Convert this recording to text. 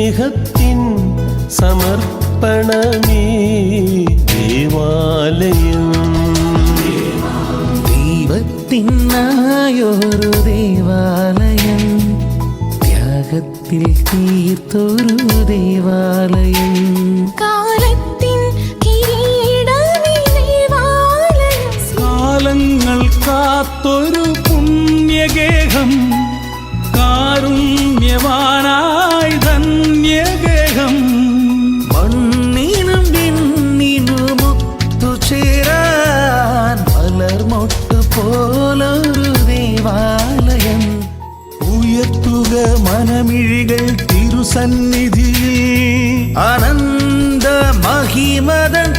സ്നേഹത്തിൻ സമർപ്പണമേ ദേവാലയം. ദൈവത്തിനായൊരു ദേവാലയം, ത്യാഗത്തിൽ തീർത്തൊരു ദേവാലയം. കാലത്തിൻ കിരീടമേ ദേവാലയം, കാലങ്ങൾ കാത്തൊരു പുണ്യഗേഹം, കാരുണ്യവാനായി ധന്യഗേഹം. മണ്ണിനും വിണ്ണിനും ഒത്തുചേരാൻ മലർമൊട്ട് പോലൊരു ദേവാലയം. ഉയർത്തുക മനമിഴികൾ തിരുസന്നിധിയിൽ, അനന്ത മഹിമതൻ